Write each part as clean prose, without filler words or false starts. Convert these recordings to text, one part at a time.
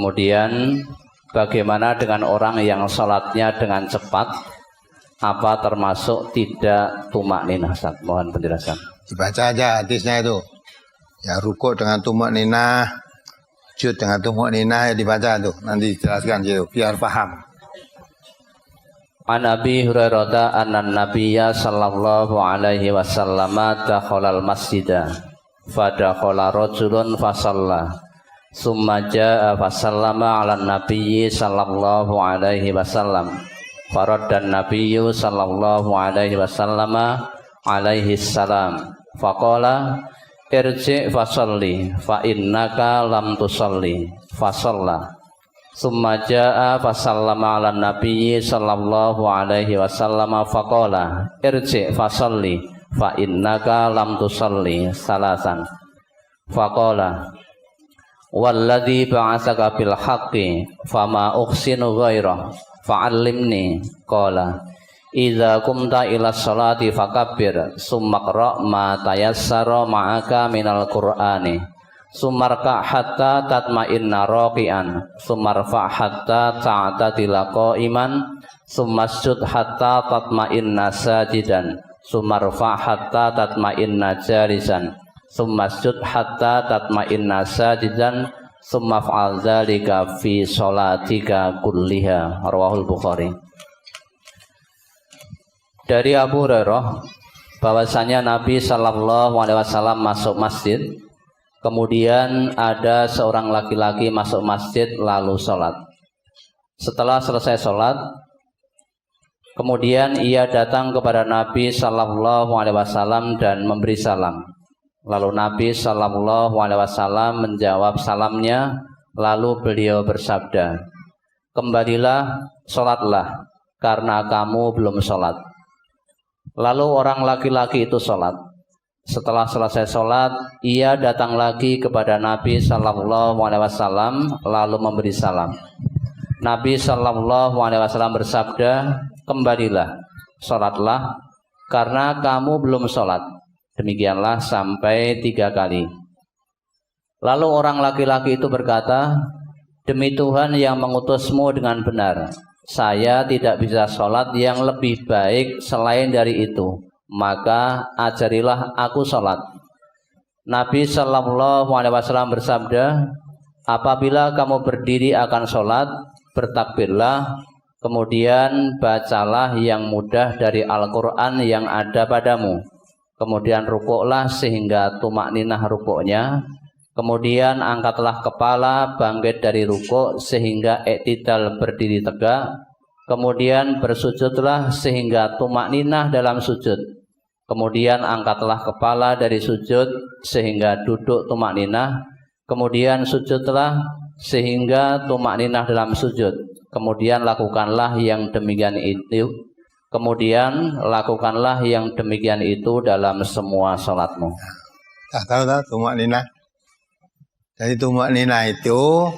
Kemudian bagaimana dengan orang yang sholatnya dengan cepat? Apa termasuk tidak tumak ninah? Mohon penjelasan. Dibaca aja hadisnya itu. Ya rukuk dengan tumak ninah, sujud dengan tumak ninah, ya dibaca tuh. Nanti dijelaskan gitu biar paham. An Abi Hurairah anna Nabiyya sallallahu alaihi wasallam dakhala al-masjida fa dakhala rajulun fa shalla summa jaa fa sallama 'ala Nabiyyi sallallahu alaihi wasallam faradda Nabiyyu sallallahu alaihi wasallam alaihi salam faqala irji fa shalli fa innaka lam tusalli fa shalla summa jaa fa sallama 'ala Nabiyyi sallallahu alaihi wasallam faqala irji fa shalli fa innaka lam tusalli salasan faqala walladzi ba'atsaka bil haqqi fama uhsinu ghairah fa'allimni qala idza qumta ila sholati fakabbir summa qra ma tayassara ma'aka minal qur'ani sumarka hatta tatma'inna raqi'an sumarfa hatta ta'tadila qa'iman sumasjud hatta tatma'inna sajidan sumarfa hatta tatma'inna jalisan sumasjud hatta tatma'inna sajidan sumaf'al dzalika fi sholatika kulliha. Rawahul Bukhari. Dari Abu Hurairah bahwasanya Nabi sallallahu alaihi wasallam masuk masjid, kemudian ada seorang laki-laki masuk masjid lalu sholat. Setelah selesai sholat, kemudian ia datang kepada Nabi sallallahu alaihi wasallam dan memberi salam. Lalu Nabi sallallahu alaihi wasallam menjawab salamnya, lalu beliau bersabda, kembalilah, sholatlah, karena kamu belum sholat. Lalu orang laki-laki itu sholat. Setelah selesai sholat, ia datang lagi kepada Nabi sallallahu alaihi wasallam, lalu memberi salam. Nabi sallallahu alaihi wasallam bersabda, kembalilah, sholatlah, karena kamu belum sholat. Demikianlah sampai 3 kali. Lalu orang laki-laki itu berkata, demi Tuhan yang mengutusmu dengan benar, saya tidak bisa sholat yang lebih baik selain dari itu, maka ajarilah aku sholat. Nabi sallallahu alaihi wasallam bersabda, apabila kamu berdiri akan sholat, bertakbirlah, kemudian bacalah yang mudah dari Al-Quran yang ada padamu. Kemudian rukuklah sehingga tumak ninah rukuknya. Kemudian angkatlah kepala bangkit dari rukuk sehingga iktidal berdiri tegak. Kemudian bersujudlah sehingga tumak ninah dalam sujud. Kemudian angkatlah kepala dari sujud sehingga duduk tumak ninah. Kemudian sujudlah sehingga tumak ninah dalam sujud. Kemudian lakukanlah yang demikian itu. Kemudian lakukanlah yang demikian itu dalam semua sholatmu. Tahu tumak ninah. Jadi tumak ninah itu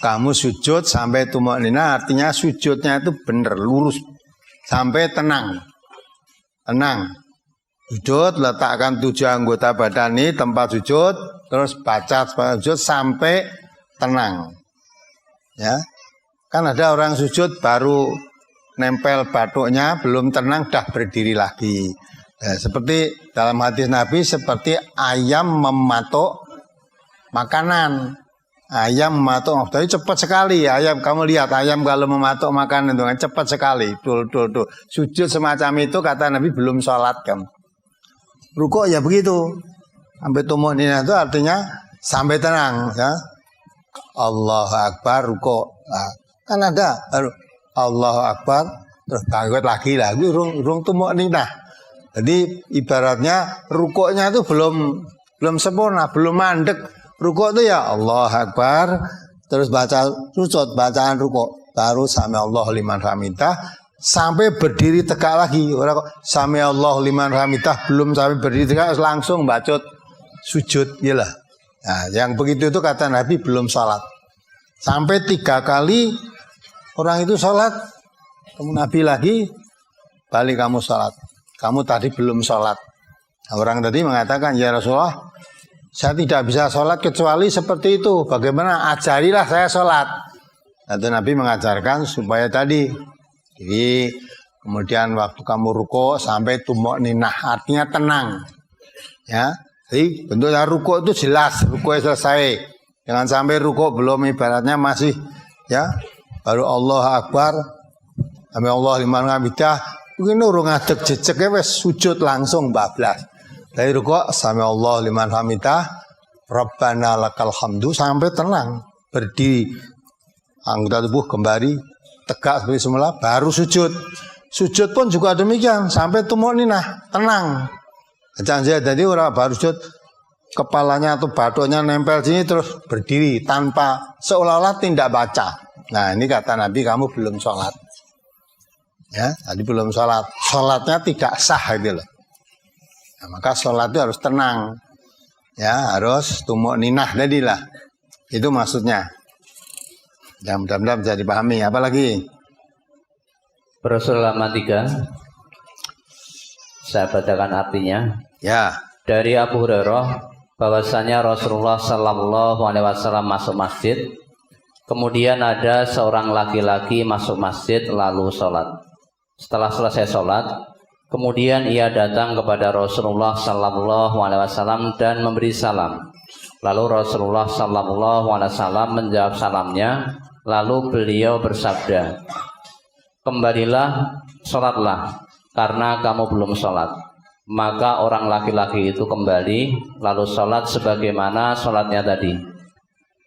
kamu sujud sampai tumak ninah, artinya sujudnya itu benar lurus sampai tenang. Tenang. Sujud, letakkan 7 anggota badan ini tempat sujud, terus baca sujud sampai tenang. Ya. Kan ada orang sujud baru nempel batuknya, belum tenang, dah berdiri lagi. Ya, seperti dalam hadis Nabi, seperti ayam mematuk makanan. Ayam mematuk, tapi cepat sekali. Ayam, kamu lihat ayam kalau mematuk makanan itu kan cepat sekali. Dul. Sujud semacam itu kata Nabi belum sholat kamu. Rukuk ya begitu. Sampai tumak ninah itu artinya sampai tenang. Ya. Allahu Akbar rukuk. Nah, kan ada Allahu Akbar, terus bangkit lagi rung tumak ninah. Jadi ibaratnya rukuknya itu belum sempurna, belum mandek. Rukuk itu ya Allahu Akbar, terus baca sujud, bacaan rukuk, baru sami Allahu liman hamidah, sampai berdiri tegak lagi. Orang kok sami Allahu liman hamidah belum sampai berdiri tegak langsung bacot sujud, gila. Nah, yang begitu itu kata Nabi belum sholat. Sampai 3 kali orang itu sholat, kamu Nabi lagi, balik kamu sholat. Kamu tadi belum sholat. Nah, orang tadi mengatakan, ya Rasulullah, saya tidak bisa sholat kecuali seperti itu. Bagaimana? Ajarilah saya sholat. Atau Nabi mengajarkan supaya tadi. Jadi kemudian waktu kamu rukuk sampai tumakninah, artinya tenang. Ya, jadi bentuknya rukuk itu jelas, rukuknya selesai. Jangan sampai rukuk belum, ibaratnya masih ya baru Allah Akbar, sampai Allah liman hamidah, mungkin urung ngadeg jejeke wis sujud langsung bablas. Dari rukuk sampai Allah liman hamidah, Rabbana lakal hamdu, sampai tenang, berdiri, anggota tubuh kembali tegak seperti semula, baru sujud. Sujud pun juga demikian, sampai tumakninah, tenang. Jangan jadi orang baru sujud, kepalanya atau batuknya nempel sini terus berdiri tanpa seolah-olah tidak baca. Nah ini kata Nabi, kamu belum sholat. Ya, tadi belum sholat. Sholatnya tidak sah gitu loh. Nah, maka sholat itu harus tenang, ya harus tumakninah tadi lah. Itu maksudnya. Ya mudah-mudahan bisa dipahami. Apalagi? Rasulullah 3. Saya bacakan artinya. Ya. Dari Abu Hurairah bahwasanya Rasulullah Sallallahu Alaihi Wasallam masuk masjid. Kemudian ada seorang laki-laki masuk masjid lalu sholat. Setelah selesai sholat, kemudian ia datang kepada Rasulullah Sallallahu Alaihi Wasallam dan memberi salam. Lalu Rasulullah Sallallahu Alaihi Wasallam menjawab salamnya. Lalu beliau bersabda, kembalilah, sholatlah, karena kamu belum sholat. Maka orang laki-laki itu kembali, lalu sholat sebagaimana sholatnya tadi.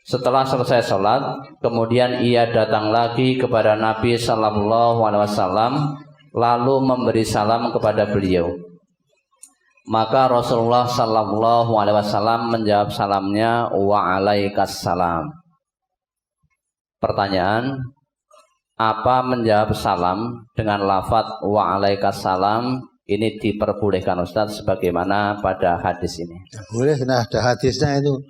Setelah selesai sholat, kemudian ia datang lagi kepada Nabi Sallallahu Alaihi Wasallam, lalu memberi salam kepada beliau. Maka Rasulullah Sallallahu Alaihi Wasallam menjawab salamnya, wa alaikassalam. Pertanyaan, apa menjawab salam dengan lafadz wa alaikassalam ini diperbolehkan Ustaz sebagaimana pada hadis ini? Ya, boleh, nah ada hadisnya itu.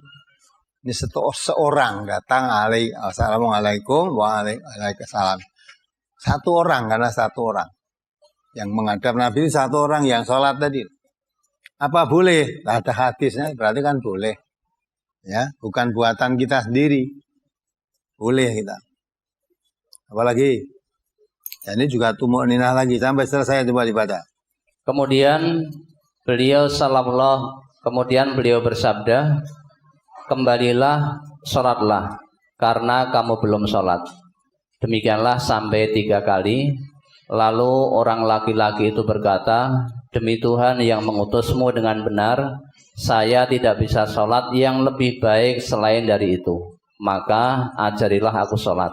Ini seorang datang, assalamualaikum wa alaikassalam. Satu orang, karena satu orang. Yang menghadap Nabi satu orang yang sholat tadi. Apa boleh? Nah, ada hadisnya, berarti kan boleh. Ya, bukan buatan kita sendiri. Boleh kita. Apalagi? Ya, ini juga tumakninah lagi sampai selesai, coba dibaca. Kemudian beliau bersabda, kembalilah, sholatlah, karena kamu belum sholat. Demikianlah sampai 3 kali. Lalu orang laki-laki itu berkata, demi Tuhan yang mengutusmu dengan benar, saya tidak bisa sholat yang lebih baik selain dari itu. Maka ajarilah aku sholat.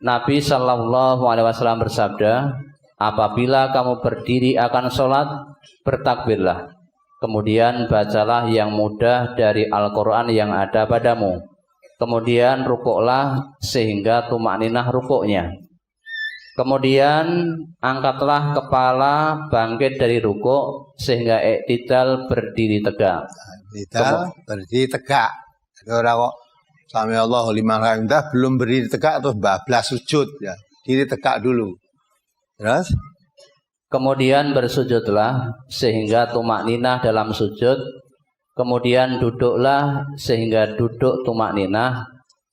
Nabi Sallallahu Alaihi Wasallam bersabda, apabila kamu berdiri akan sholat, bertakbirlah. Kemudian bacalah yang mudah dari Al-Quran yang ada padamu. Kemudian rukuklah sehingga tumakninah rukuknya. Kemudian angkatlah kepala bangkit dari rukuk sehingga iktidal berdiri tegak. Iktidal berdiri tegak. Ada orang kok sami Allahu liman hamidah belum berdiri tegak terus bablas sujud ya. Diri tegak dulu. Terus kemudian bersujudlah sehingga tumakninah dalam sujud. Kemudian duduklah sehingga duduk tumakninah.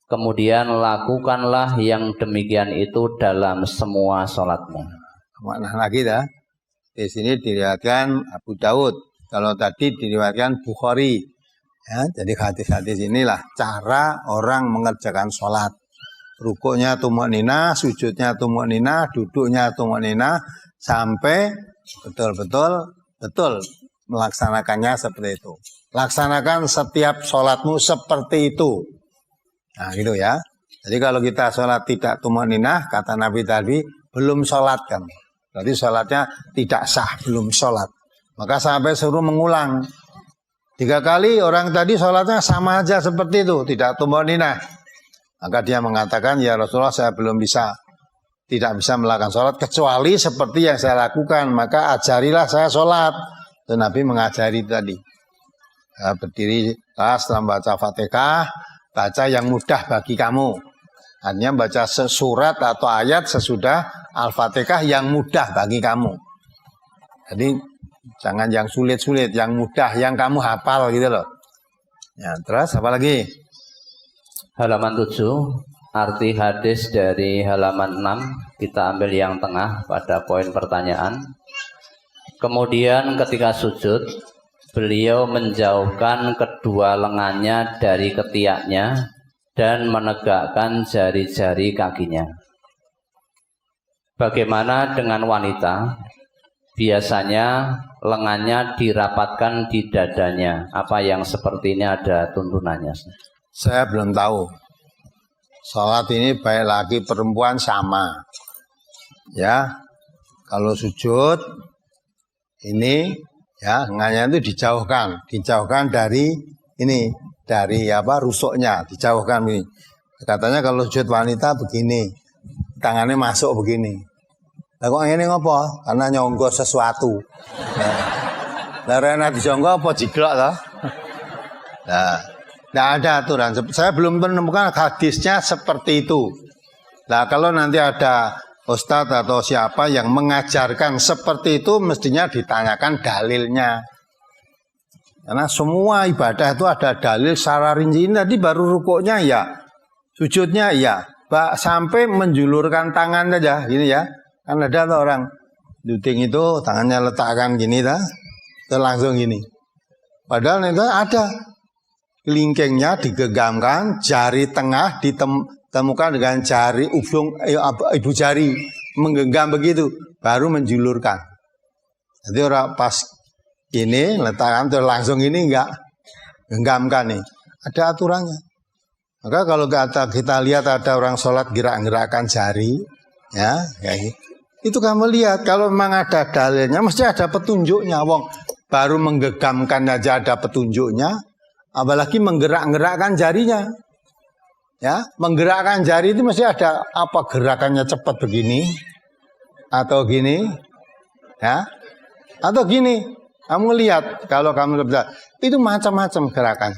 Kemudian lakukanlah yang demikian itu dalam semua sholatmu. Makna lagi dah. Di sini diriwayatkan Abu Daud. Kalau tadi diriwayatkan Bukhari. Ya, jadi hadis-hadis inilah cara orang mengerjakan sholat. Rukuknya tumakninah, sujudnya tumakninah, duduknya tumakninah, sampai betul melaksanakannya seperti itu. Laksanakan setiap sholatmu seperti itu. Nah gitu ya. Jadi kalau kita sholat tidak tumakninah, kata Nabi tadi, belum sholat kan. Berarti sholatnya tidak sah, belum sholat. Maka sampai suruh mengulang. 3 kali orang tadi sholatnya sama aja seperti itu, tidak tumakninah. Maka dia mengatakan, ya Rasulullah saya tidak bisa melakukan sholat kecuali seperti yang saya lakukan. Maka ajarilah saya sholat. Dan Nabi mengajari tadi. Ya, berdiri setelah baca Fatihah, baca yang mudah bagi kamu. Artinya baca surat atau ayat sesudah Al-Fatihah yang mudah bagi kamu. Jadi jangan yang sulit-sulit, yang mudah, yang kamu hafal gitu loh. Ya, terus apa lagi? Halaman 7, arti hadis dari halaman 6, kita ambil yang tengah pada poin pertanyaan. Kemudian ketika sujud, beliau menjauhkan kedua lengannya dari ketiaknya dan menegakkan jari-jari kakinya. Bagaimana dengan wanita? Biasanya lengannya dirapatkan di dadanya. Apa yang seperti ini ada tuntunannya? Saya belum tahu. Sholat ini baik laki perempuan sama. Ya, kalau sujud ini ya lengannya itu dijauhkan dari ini, dari apa rusuknya, dijauhkan ini. Katanya kalau sujud wanita begini, tangannya masuk begini. Lah kok ngene ngopo? Karena nyonggo sesuatu. Lah rene disonggo apa jiglok to? Nah, tidak ada aturan. Saya belum menemukan hadisnya seperti itu. Nah, kalau nanti ada ustadz atau siapa yang mengajarkan seperti itu, mestinya ditanyakan dalilnya. Karena semua ibadah itu ada dalil secara rinci. Tadi baru rukuknya ya, sujudnya ya, sampai menjulurkan tangan saja, gini ya. Kan ada tuh orang duting itu tangannya letakkan gini dah, langsung gini. Padahal itu ada kelingkingnya digenggamkan, jari tengah ditemukan dengan jari ujung ibu jari menggenggam begitu, baru menjulurkan. Jadi orang pas ini letakkan terus langsung ini enggak genggamkan nih. Ada aturannya. Maka kalau kita lihat ada orang sholat gerak-gerakan jari, ya kayak gitu. Itu kamu lihat kalau memang ada dalilnya, mesti ada petunjuknya. Wong baru menggenggamkan aja ada petunjuknya, apalagi menggerak-gerakkan jarinya. Ya, menggerakkan jari itu mesti ada apa gerakannya cepat begini atau gini, ya, atau gini. Kamu lihat kalau kamu kerja itu macam-macam gerakan.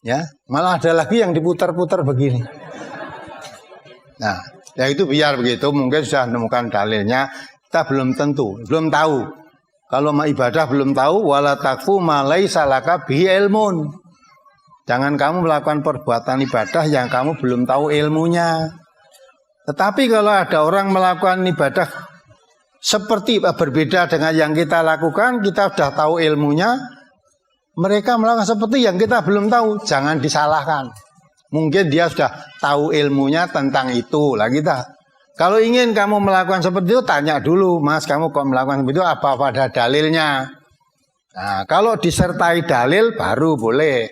Ya, malah ada lagi yang diputar-putar begini. Nah, ya itu biar begitu, mungkin sudah menemukan dalilnya, kita belum tentu, belum tahu. Kalau mau ibadah belum tahu, wala takfu ma laisa laka bihi ilmun. Jangan kamu melakukan perbuatan ibadah yang kamu belum tahu ilmunya. Tetapi kalau ada orang melakukan ibadah seperti berbeda dengan yang kita lakukan, kita sudah tahu ilmunya, mereka melakukan seperti yang kita belum tahu, jangan disalahkan. Mungkin dia sudah tahu ilmunya tentang itu. Lah kita, kalau ingin kamu melakukan seperti itu, tanya dulu, Mas, kamu kok melakukan seperti itu, apa ada dalilnya? Nah, kalau disertai dalil baru boleh.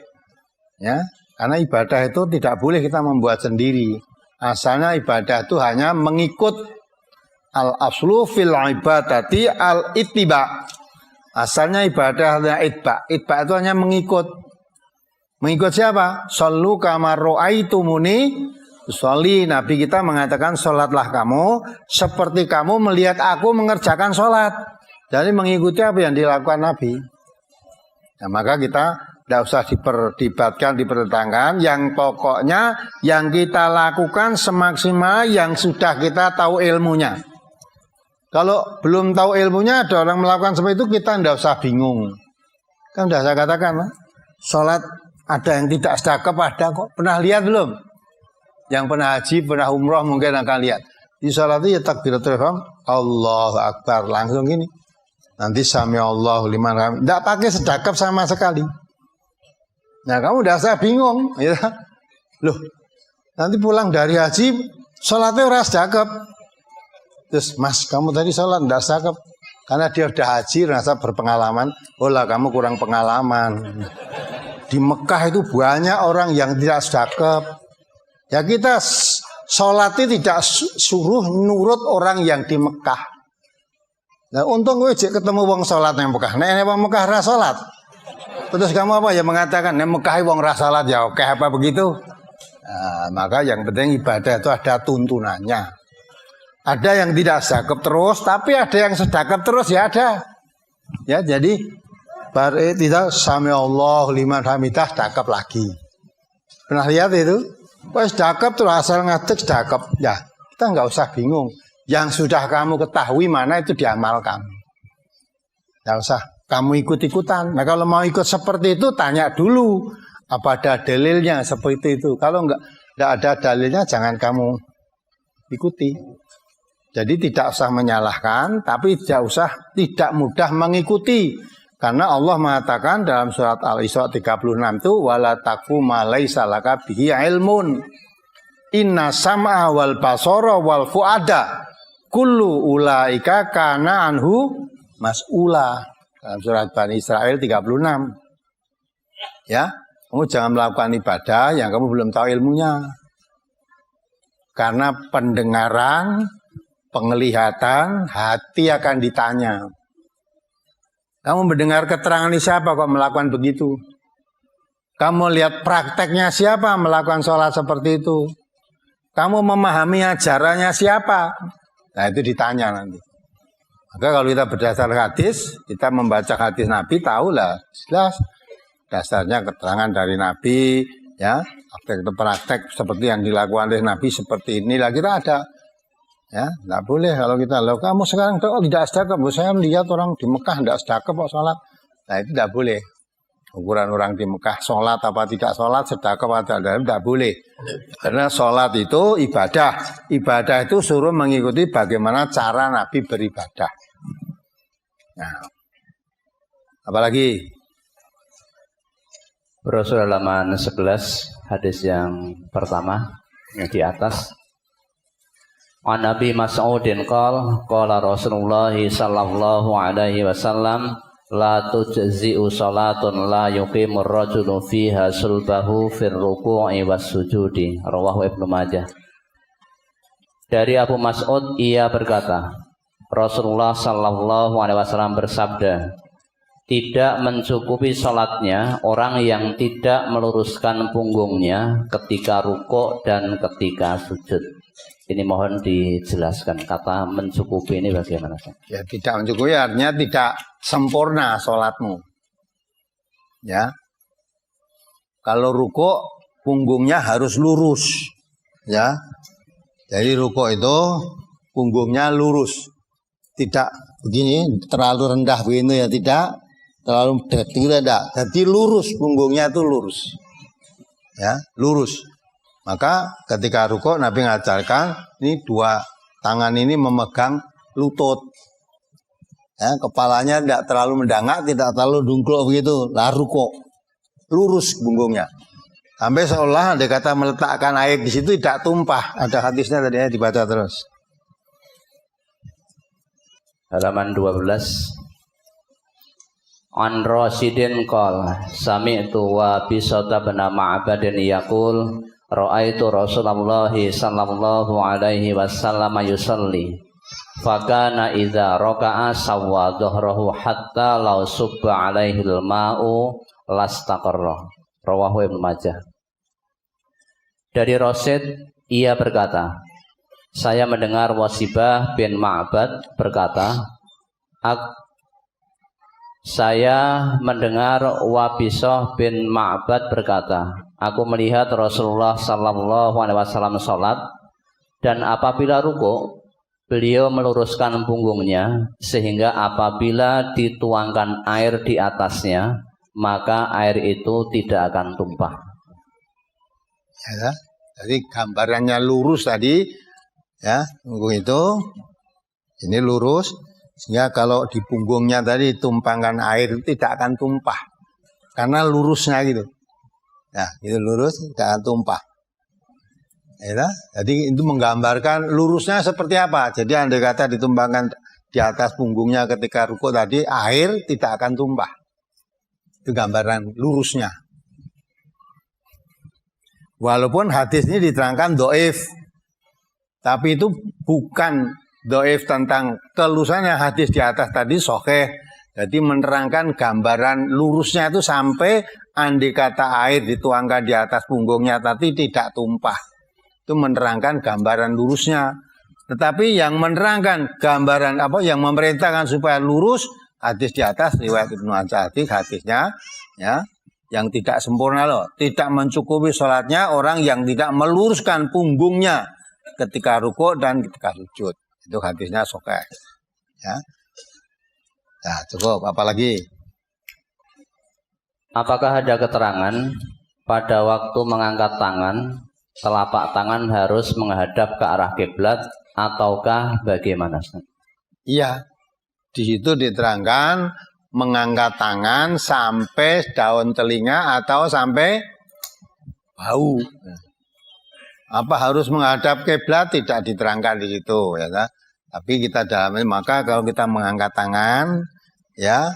Ya, karena ibadah itu tidak boleh kita membuat sendiri. Asalnya ibadah itu hanya mengikut al-aslu fil ibadati al-ittiba. Asalnya ibadah hanya itba. Itba itu hanya mengikut. Mengikut siapa? Shallu kama ra'aitumuni sholli. Nabi kita mengatakan sholatlah kamu seperti kamu melihat aku mengerjakan sholat. Jadi mengikuti apa yang dilakukan Nabi. Nah, maka kita tidak usah diperdebatkan, dipertentangkan. Yang pokoknya yang kita lakukan semaksimal yang sudah kita tahu ilmunya. Kalau belum tahu ilmunya ada orang melakukan seperti itu, kita tidak usah bingung. Kan sudah saya katakan, sholat ada yang tidak sedekap ada kok. Pernah lihat belum? Yang pernah haji, pernah umroh mungkin akan lihat. Di sholat itu ya takbiratul ihram, Allahu Akbar, langsung gini. Nanti sami Allahu liman hamid. Tidak pakai sedekap sama sekali. Nah kamu udah saya bingung, ya. Loh, nanti pulang dari haji, sholatnya ora sedekap. Terus, Mas, kamu tadi sholat tidak sedekap. Karena dia udah haji, rasa berpengalaman. Oh lah, kamu kurang pengalaman. Di Mekah itu banyak orang yang tidak sedekap. Ya kita sholatnya tidak suruh nurut orang yang di Mekah. Nah untung gue ketemu wong sholat yang Mekah. Nek wong Mekah ra sholat. Terus kamu apa ya mengatakan nek Mekah wong ra sholat ya oke apa begitu? Nah, maka yang penting ibadah itu ada tuntunannya. Ada yang tidak sedekap terus, tapi ada yang sedekap terus ya ada. Ya jadi tidak sami Allah liman hamidah sedekap lagi. Pernah lihat itu? Pas sedekap terus asal ngadeg sedekap. Ya, kita nggak usah bingung. Yang sudah kamu ketahui mana itu diamalkan. Nggak usah kamu ikut-ikutan. Nah kalau mau ikut seperti itu tanya dulu apa ada dalilnya seperti itu. Kalau enggak ada dalilnya jangan kamu ikuti. Jadi tidak usah menyalahkan, tapi tidak mudah mengikuti. Karena Allah mengatakan dalam surat Al-Isra 36 itu wala taqfu ma laisa laka bihi ilmun. Inna sam'a wal basara wal fuada kullu ulaika kana anhu mas'ula. Dalam surat Bani Israel 36. Ya, kamu jangan melakukan ibadah yang kamu belum tahu ilmunya. Karena pendengaran, penglihatan, hati akan ditanya. Kamu mendengar keterangan siapa kok melakukan begitu? Kamu lihat prakteknya siapa melakukan sholat seperti itu? Kamu memahami ajarannya siapa? Nah itu ditanya nanti. Maka kalau kita berdasar hadis, kita membaca hadis Nabi, tahulah jelas dasarnya keterangan dari Nabi, ya praktek seperti yang dilakukan oleh Nabi seperti inilah kita ada. Ya, tidak boleh kalau kita kamu sekarang tidak sedekah, saya melihat orang di Mekah tidak sedekah kok sholat. Nah itu tidak boleh. Ukuran orang di Mekah sholat apa tidak sholat, sedekah apa tidak boleh. Karena sholat itu ibadah. Ibadah itu suruh mengikuti bagaimana cara Nabi beribadah. Nah, apalagi? Rasul halaman 11 hadis yang pertama yang di atas. An Nabi Mas'udin qala Rasulullah sallallahu alaihi wasallam la tujzi'u salatun la yuqimur rajulu fiha sulbahu fir ruku'i was sujudi. Rawahu Ibnu Majah. Dari Abu Mas'ud ia berkata, Rasulullah sallallahu alaihi wasallam bersabda, tidak mencukupi salatnya orang yang tidak meluruskan punggungnya ketika rukuk dan ketika sujud. Ini mohon dijelaskan kata mencukupi ini bagaimana? Ya tidak mencukupi artinya tidak sempurna sholatmu. Ya, kalau rukuk punggungnya harus lurus. Ya, jadi rukuk itu punggungnya lurus, tidak begini terlalu rendah begini ya tidak, terlalu tinggi tidak. Jadi lurus punggungnya itu lurus. Ya, lurus. Maka ketika rukuk Nabi mengajarkan ini dua tangan ini memegang lutut. Ya, kepalanya tidak terlalu mendangak, tidak terlalu dungklok begitu. Lah rukuk. Lurus punggungnya. Sampai seolah ada kata meletakkan air di situ tidak tumpah. Ada hadisnya tadi dibaca terus. Halaman 12. An Rasidin qala sami'tu wa bisata bin Ma'badin yaqul ra'aitu Rasulullah sallallahu alaihi wasallam yusalli fakana idza raka'a sawwa dhahrahu hatta law subba alaihi al-ma'u lastaqarra. Rawahu Ibnu Majah. Dari Rasid ia berkata, saya mendengar Wasibah bin Ma'bad berkata, saya mendengar Wabisah bin Ma'bad berkata, aku melihat Rasulullah sallallahu alaihi wasallam salat dan apabila rukuk beliau meluruskan punggungnya sehingga apabila dituangkan air di atasnya maka air itu tidak akan tumpah. Ya, jadi gambarannya lurus tadi, ya punggung itu ini lurus. Sehingga kalau di punggungnya tadi tumpangkan air tidak akan tumpah. Karena lurusnya gitu. Nah, itu lurus tidak akan tumpah. Ya, jadi itu menggambarkan lurusnya seperti apa. Jadi andai kata ditumpangkan di atas punggungnya ketika rukuk tadi, air tidak akan tumpah. Itu gambaran lurusnya. Walaupun hadis ini diterangkan dhaif. Tapi itu bukan dhaif tentang kelurusannya hadis di atas tadi sahih. Jadi menerangkan gambaran lurusnya itu sampai andai kata air dituangkan di atas punggungnya tadi tidak tumpah. Itu menerangkan gambaran lurusnya. Tetapi yang menerangkan gambaran apa yang memerintahkan supaya lurus hadis di atas riwayat Ibnu Atsati hadisnya ya yang tidak sempurna loh. Tidak mencukupi sholatnya orang yang tidak meluruskan punggungnya ketika rukuk dan ketika sujud. Itu hadisnya sahih. Ya. Nah, cukup. Apalagi? Apakah ada keterangan pada waktu mengangkat tangan, telapak tangan harus menghadap ke arah kiblat ataukah bagaimana? Iya, di situ diterangkan mengangkat tangan sampai daun telinga atau sampai bau. Apa harus menghadap kiblat tidak diterangkan di situ, ya kan? Tapi kita dalami, maka kalau kita mengangkat tangan, ya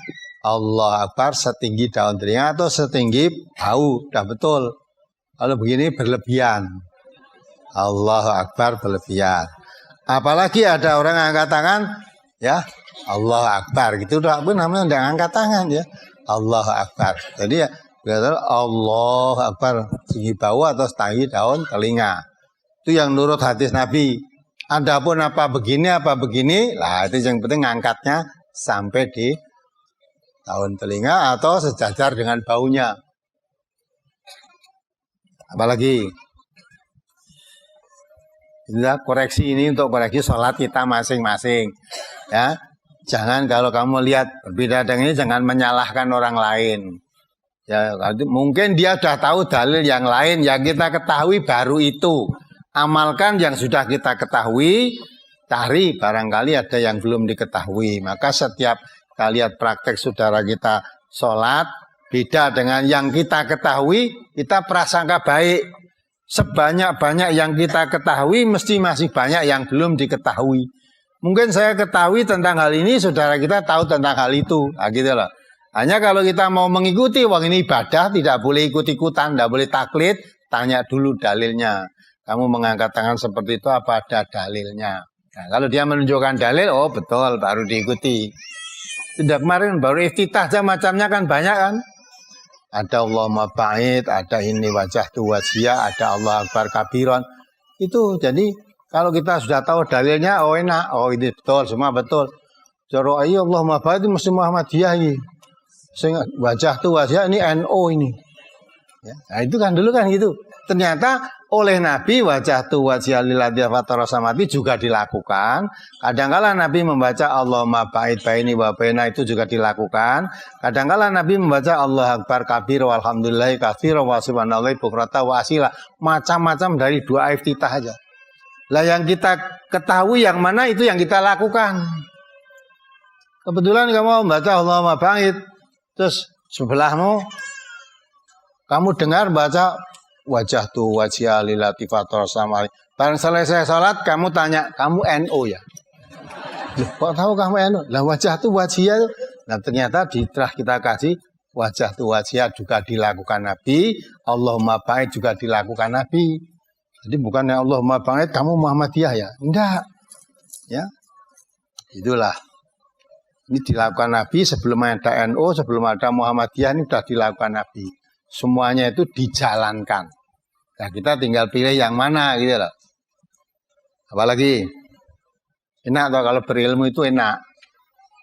Allah Akbar setinggi daun telinga atau setinggi bau, dah betul. Kalau begini berlebihan, Allah Akbar berlebihan. Apalagi ada orang angkat tangan, ya Allah Akbar, gitu udah pun namanya udah angkat tangan ya, Allah Akbar. Jadi ya Allah Akbar tinggi bau atau tinggi daun telinga. Itu yang nurut hadis Nabi. Adapun apa begini, lah itu yang penting ngangkatnya sampai di daun telinga atau sejajar dengan baunya. Apalagi kita koreksi ini untuk koreksi sholat kita masing-masing. Ya, jangan kalau kamu lihat berbeda dengan ini jangan menyalahkan orang lain. Ya, mungkin dia sudah tahu dalil yang lain, yang kita ketahui baru itu. Amalkan yang sudah kita ketahui, cari barangkali ada yang belum diketahui. Maka setiap kita lihat praktek saudara kita sholat, beda dengan yang kita ketahui, kita prasangka baik. Sebanyak-banyak yang kita ketahui, mesti masih banyak yang belum diketahui. Mungkin saya ketahui tentang hal ini, saudara kita tahu tentang hal itu. Nah, gitu loh. Hanya kalau kita mau mengikuti, wah ini ibadah, tidak boleh ikut-ikutan, tidak boleh taklid, tanya dulu dalilnya. Kamu mengangkat tangan seperti itu, apa ada dalilnya? Nah, kalau dia menunjukkan dalil, oh betul, baru diikuti. Tidak kemarin, baru iftitah aja macamnya kan banyak kan? Ada Allahumma ba'id, ada ini wajah tu wajiyah, ada Allah Akbar kabiron. Itu jadi kalau kita sudah tahu dalilnya, oh enak, oh ini betul, semua betul. Jaro ayo Allahumma ba'id mesti Muhammadiyah ini. Sehingga wajah tu wajiyah ini NO ini. Ya, nah itu kan dulu kan gitu. Ternyata oleh Nabi wajah tu wajiyah lillahi fatara samati juga dilakukan. Kadang-kala Nabi membaca Allahumma ba'id baini wa baina itu juga dilakukan. Kadang-kala Nabi membaca Allah Akbar kabir walhamdulillahi katsira wa subhanallahi bukrata wa asila. Macam-macam dari dua iftitah aja. Lah yang kita ketahui yang mana itu yang kita lakukan. Kebetulan kamu membaca Allahumma ba'id, terus sebelahmu kamu dengar baca wajah tu wajah lillahi fatara samati. Barang selesai salat kamu tanya, kamu NO ya? Loh, kok tahu kamu NO? Lah wajah tu wajah. Nah ternyata telah kita kasih wajah tu wajah juga dilakukan Nabi, Allahumma ba'id juga dilakukan Nabi. Jadi bukan yang Allahumma ba'id kamu Muhammadiyah ya? Enggak. Ya. Itulah. Ini dilakukan Nabi sebelum ada NO, sebelum ada Muhammadiyah ini sudah dilakukan Nabi. Semuanya itu dijalankan. Nah kita tinggal pilih yang mana gitu loh. Apalagi enak toh kalau berilmu itu enak.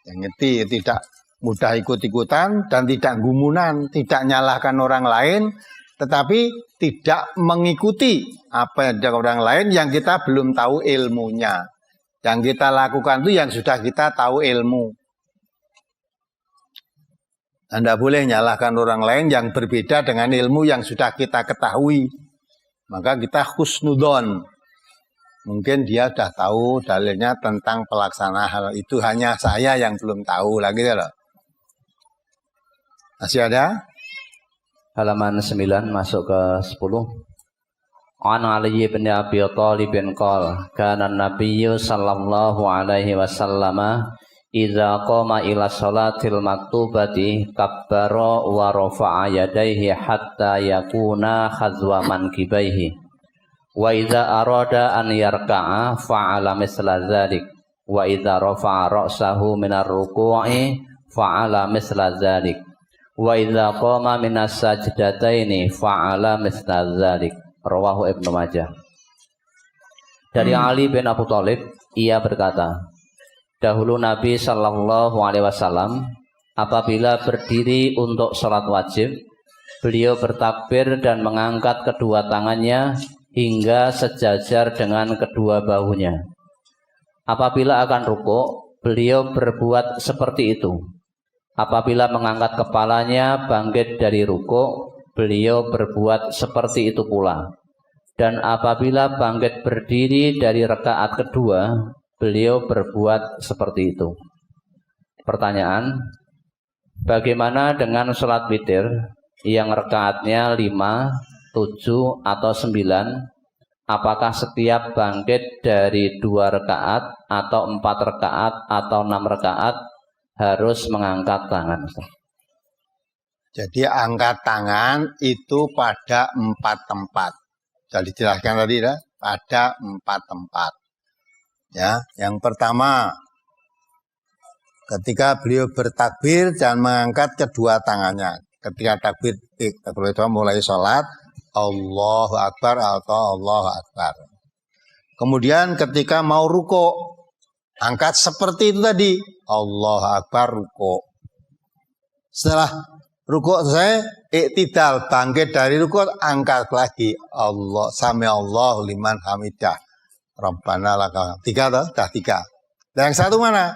Yang ngerti tidak mudah ikut-ikutan dan tidak gumunan, tidak nyalahkan orang lain, tetapi tidak mengikuti apa yang ada orang lain yang kita belum tahu ilmunya. Yang kita lakukan itu yang sudah kita tahu ilmu. Anda boleh nyalahkan orang lain yang berbeda dengan ilmu yang sudah kita ketahui. Maka kita husnudon. Mungkin dia sudah tahu dalilnya tentang pelaksanaan hal itu. Hanya saya yang belum tahu lagi loh. Masih ada? Halaman 9 masuk ke 10. An Ali bin Abi Thalib qala kana an-nabiyyu sallallahu alaihi wasallam idza qama ila salatil maktubati kabbara wa rafa'a yadayhi hatta yakuna khazwa mankibaihi wa idza arada an yarka'a fa'ala misla dzalik wa idza rafa'a ra'sahu minar ruku'i fa'ala misla dzalik wa idza qama minas sajdataini fa'ala misla dzalik. Rawahu Ibnu Majah. Dari Ali bin Abu Thalib, ia berkata, dahulu Nabi Shallallahu Alaihi Wasallam apabila berdiri untuk sholat wajib, beliau bertakbir dan mengangkat kedua tangannya hingga sejajar dengan kedua bahunya. Apabila akan rukuk, beliau berbuat seperti itu. Apabila mengangkat kepalanya bangkit dari rukuk, beliau berbuat seperti itu pula. Dan apabila bangkit berdiri dari rakaat kedua, beliau berbuat seperti itu. Pertanyaan, bagaimana dengan sholat witir yang rakaatnya 5, 7, atau 9? Apakah setiap bangkit dari 2 rakaat, atau 4 rakaat, atau 6 rakaat harus mengangkat tangan? Jadi angkat tangan itu pada 4 tempat. Sudah dijelaskan tadi ya, pada 4 tempat. Ya, yang pertama, ketika beliau bertakbir dan mengangkat kedua tangannya. Ketika takbir mulai sholat, Allahu Akbar atau Allahu Akbar. Kemudian ketika mau ruko, angkat seperti itu tadi, Allahu Akbar ruko. Setelah ruko saya iktidal, bangkit dari ruko, angkat lagi, Allah sami Allahu liman hamidah, Rabbana lakal. 3 toh, dah 3. Dan yang satu mana?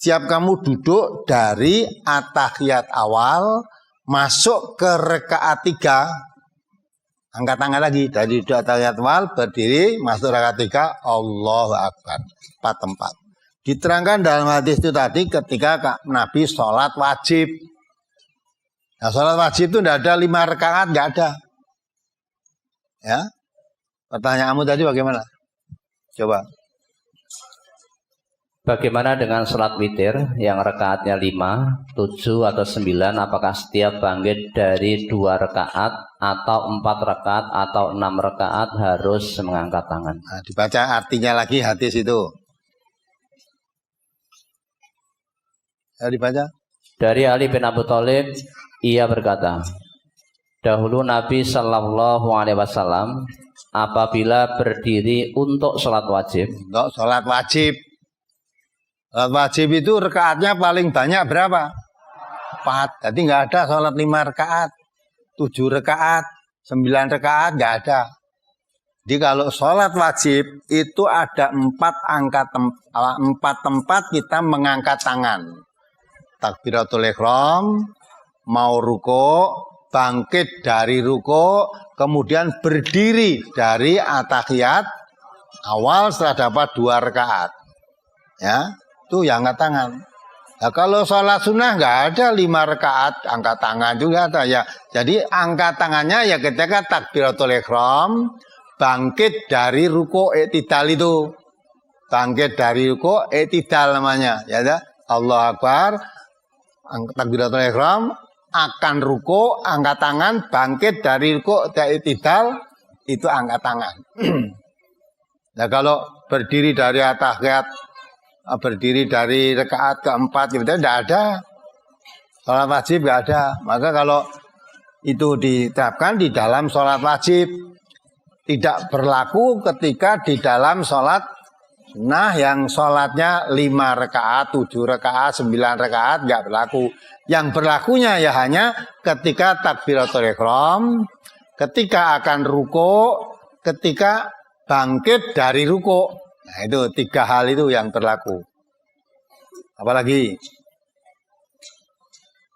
Siap kamu duduk dari at-tahiyat awal masuk ke rakaat 3, angkat tangan lagi dari at-tahiyat awal, berdiri masuk rakaat 3, Allahu Akbar. 4 tempat. Diterangkan dalam hadis itu tadi ketika Nabi sholat wajib. Nah, sholat wajib itu tidak ada 5 rakaat, nggak ada. Ya, pertanyaanmu tadi bagaimana? Coba. Bagaimana dengan sholat witir yang rakaatnya 5, 7, atau 9? Apakah setiap bangkit dari 2 rakaat, atau 4 rakaat, atau 6 rakaat harus mengangkat tangan? Nah, dibaca artinya lagi hadis itu. Ya, dibaca. Dari Ali bin Abi Thalib, ia berkata, dahulu Nabi Shallallahu Alaihi Wasallam apabila berdiri untuk sholat wajib. Untuk sholat wajib. Sholat wajib itu rakaatnya paling banyak berapa? 4. Jadi nggak ada sholat 5 rakaat, 7 rakaat, 9 rakaat, nggak ada. Jadi kalau sholat wajib itu ada 4 tempat kita mengangkat tangan. Takbiratul ihram, mau ruko, bangkit dari ruko, kemudian berdiri dari at-tahiyat awal setelah dapat 2 rakaat. Ya, itu yang angkat tangan. Nah, kalau sholat sunnah nggak ada 5 rakaat, angkat tangan juga ada ya. Jadi angkat tangannya ya ketika takbiratul ihram, bangkit dari ruko iktidal itu. Bangkit dari ruko iktidal namanya, ya. Allah Akbar, takbiratul ihram, akan ruko, angkat tangan, bangkit dari ruko iktidal, itu angkat tangan. Nah, kalau berdiri dari at-tahiyat, berdiri dari rakaat keempat, itu tidak ada. Sholat wajib tidak ada. Maka kalau itu diterapkan di dalam sholat wajib, tidak berlaku ketika di dalam sholat sunnah yang sholatnya 5 rakaat, 7 rakaat, 9 rakaat, nggak berlaku. Yang berlakunya ya hanya ketika takbiratul ihram, ketika akan ruko, ketika bangkit dari ruko. Nah, itu 3 hal itu yang berlaku. Apalagi?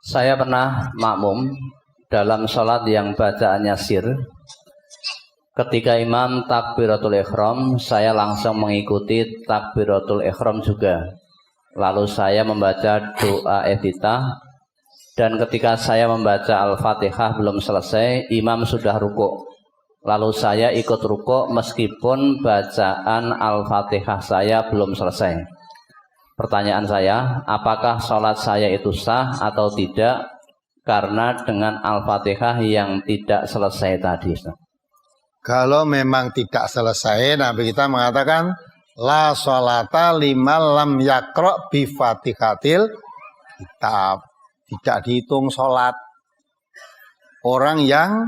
Saya pernah makmum dalam sholat yang bacaannya sir. Ketika imam takbiratul ihram, saya langsung mengikuti takbiratul ihram juga. Lalu saya membaca doa iftitah, dan ketika saya membaca Al-Fatihah belum selesai, imam sudah rukuk. Lalu saya ikut rukuk meskipun bacaan Al-Fatihah saya belum selesai. Pertanyaan saya, apakah sholat saya itu sah atau tidak karena dengan Al-Fatihah yang tidak selesai tadi? Kalau memang tidak selesai, Nabi kita mengatakan la sholata liman lam yakro bi fatihatil kitab. Tidak dihitung sholat orang yang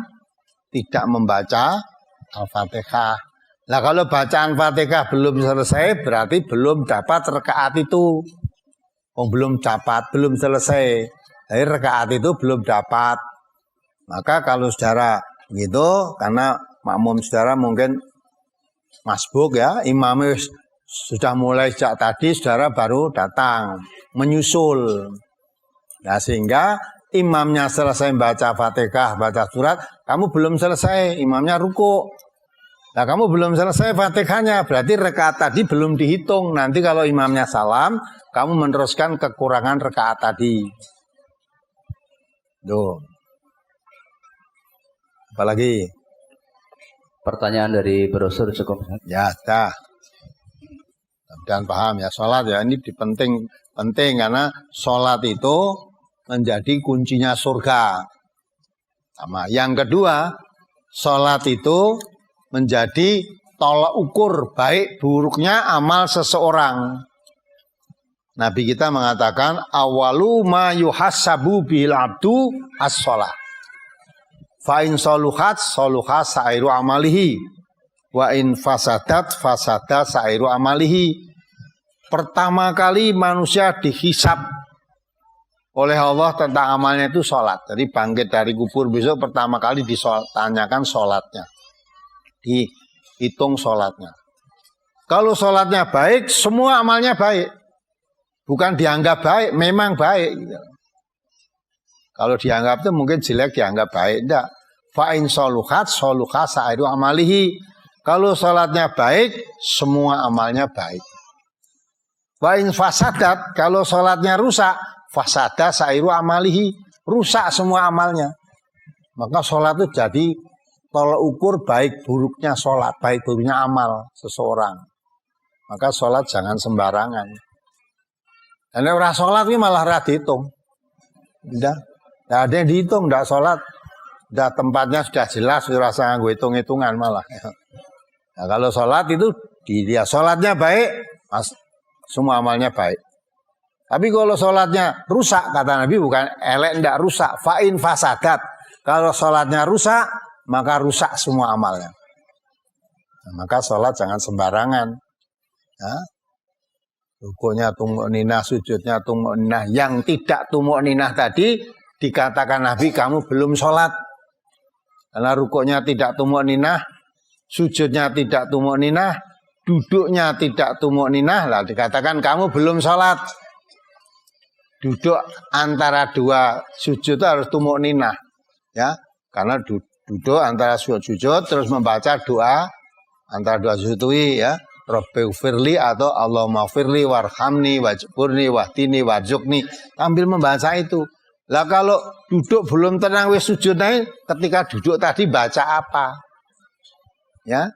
tidak membaca Al-Fatihah. Nah, kalau bacaan Fatihah belum selesai, berarti belum dapat rakaat itu. Belum dapat, belum selesai. Jadi rakaat itu belum dapat. Maka kalau saudara begitu, karena makmum saudara mungkin masbuk ya, imamnya sudah mulai sejak tadi, saudara baru datang, menyusul. Nah, sehingga imamnya selesai baca Fatihah, baca surat, kamu belum selesai, imamnya ruku. Nah, kamu belum selesai Fatihahnya, berarti rakaat tadi belum dihitung. Nanti kalau imamnya salam, kamu meneruskan kekurangan rakaat tadi. Tuh. Apalagi? Pertanyaan dari brosur cukup. Ya, dah. Dan paham ya, sholat ya ini penting karena sholat itu menjadi kuncinya surga. Sama. Yang kedua, sholat itu menjadi tolak ukur baik buruknya amal seseorang. Nabi kita mengatakan awalu ma yuhassabu bil abdu as-shalah. Fa in saluhat sairu amalihi wa in fasadat fasada sairu amalihi. Pertama kali manusia dihisab oleh Allah tentang amalnya itu sholat. Jadi bangkit dari kubur besok pertama kali ditanyakan sholatnya. Dihitung sholatnya. Kalau sholatnya baik, semua amalnya baik. Bukan dianggap baik, memang baik. Kalau dianggap itu mungkin jelek, dianggap baik. Tidak. Fa'in soluhat sa'iru amalihi. Kalau sholatnya baik, semua amalnya baik. Fa'in fasadat, kalau sholatnya rusak, fasada sa'iru amalihi, rusak semua amalnya. Maka sholat itu jadi tolak ukur baik buruknya sholat, baik buruknya amal seseorang. Maka sholat jangan sembarangan. Karena orang sholat ini malah dihitung. Tidak ada yang dihitung, tidak sholat. Sudah tempatnya sudah jelas, rasa nganggo hitung-hitungan malah. Nah, kalau sholat itu dia sholatnya baik, semua amalnya baik. Tapi kalau sholatnya rusak, kata Nabi bukan elek, tidak rusak. Fa'in fasadat. Kalau sholatnya rusak, maka rusak semua amalnya. Nah, maka sholat jangan sembarangan. Nah, rukunya tumuk ninah, sujudnya tumuk ninah. Yang tidak tumuk ninah tadi, dikatakan Nabi kamu belum sholat. Karena rukunya tidak tumuk ninah, sujudnya tidak tumuk ninah, duduknya tidak tumuk ninah, lah dikatakan kamu belum sholat. Duduk antara dua sujud itu harus tumuk ninah, ya, karena duduk antara sujud terus membaca doa antara dua sujud itu, ya, Rabbighfirli atau Allahumma firli warhamni wajburni wahdini warzuqni, sambil membaca itu. Lah kalau duduk belum tenang wis sujud naik, ketika duduk tadi baca apa? Ya,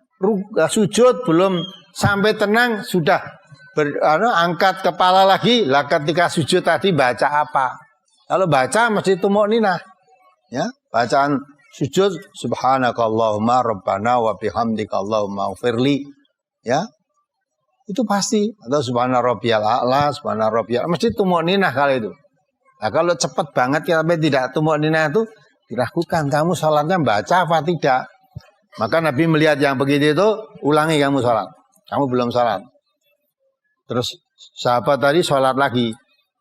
sujud belum sampai tenang sudah angkat kepala lagi, lah ketika sujud tadi baca apa? Kalau baca mesti tumuk ninah. Ya, bacaan sujud subhanakallahumma rabbana wa bihamdika allahumma ufirli. Ya. Itu pasti, atau subhana rabbiyal a'la, subhana rabbiyal, mesti tumuk ninah kalau itu. Nah, kalau cepat banget tapi tidak tumuk ninah itu dilakukan, kamu sholatnya baca apa tidak? Maka Nabi melihat yang begitu itu, ulangi kamu sholat. Kamu belum sholat. Terus sahabat tadi sholat lagi.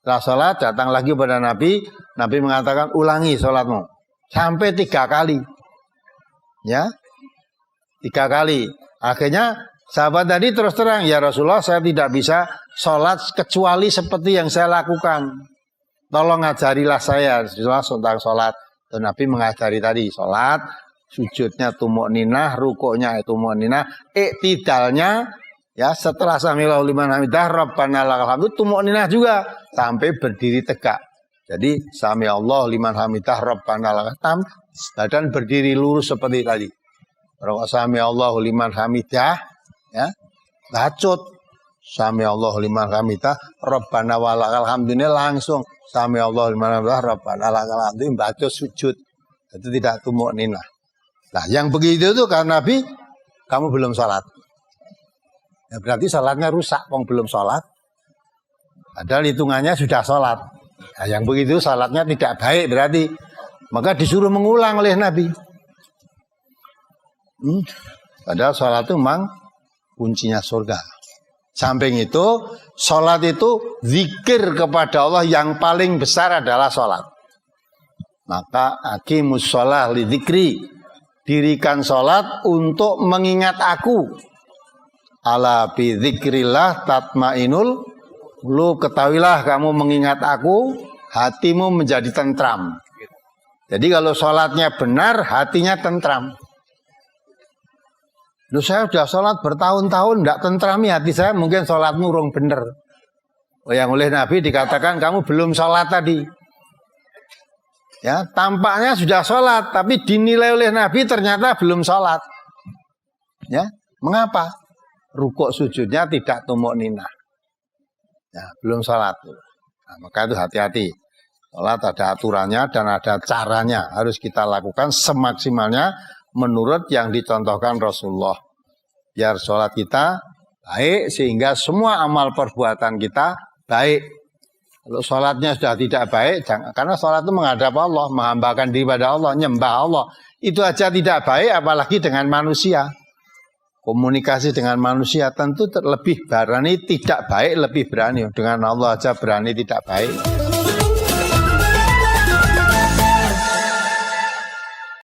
Setelah sholat datang lagi pada Nabi. Nabi mengatakan ulangi sholatmu. Sampai 3 kali. Ya. 3 kali. Akhirnya sahabat tadi terus terang. Ya Rasulullah, saya tidak bisa sholat kecuali seperti yang saya lakukan. Tolong ngajarilah saya tentang sholat. Dan Nabi mengajari tadi sholat. Sujudnya tumuk ninah. Rukuknya tumuk ninah. Iktidalnya, ya, setelah sami'allahu liman hamidah rabbana lakal hamdu tumuk ninah juga sampai berdiri tegak. Jadi sami'allahu liman hamidah rabbana lakal hamdu, badan berdiri lurus seperti tadi. Sami'allahu liman hamidah, ya, bacot sami'allahu liman hamidah rabbana walakal hamdu, ini langsung sami'allahu liman hamidah rabbana lakal hamdu, bacot sujud. Itu tidak tumuk ninah. Nah, yang begitu itu karena Nabi, kamu belum sholat. Ya, berarti sholatnya rusak, wong belum sholat. Padahal hitungannya sudah sholat. Nah, yang begitu sholatnya tidak baik berarti. Maka disuruh mengulang oleh Nabi. Padahal sholat itu memang kuncinya surga. Samping itu, sholat itu zikir kepada Allah yang paling besar adalah sholat. Maka aqimus sholah li dzikri. Dirikan sholat untuk mengingat aku. Ala bi dzikrillah tatmainul qulub, ketahuilah kamu mengingat aku hatimu menjadi tentram. Jadi kalau sholatnya benar, hatinya tentram. Loh, saya sudah sholat bertahun-tahun, tidak tentrami hati saya, mungkin sholatmu urung bener. Oh, yang oleh Nabi dikatakan kamu belum sholat tadi. Ya, tampaknya sudah sholat, tapi dinilai oleh Nabi ternyata belum sholat. Ya, mengapa? Rukuk sujudnya tidak tumuk ninah. Ya, belum sholat. Nah, maka itu hati-hati. Sholat ada aturannya dan ada caranya. Harus kita lakukan semaksimalnya menurut yang dicontohkan Rasulullah. Biar sholat kita baik sehingga semua amal perbuatan kita baik. Kalau sholatnya sudah tidak baik, karena sholat itu menghadap Allah, menghambakan diri pada Allah, nyembah Allah. Itu aja tidak baik, apalagi dengan manusia. Komunikasi dengan manusia tentu lebih berani tidak baik, lebih berani. Dengan Allah aja berani tidak baik.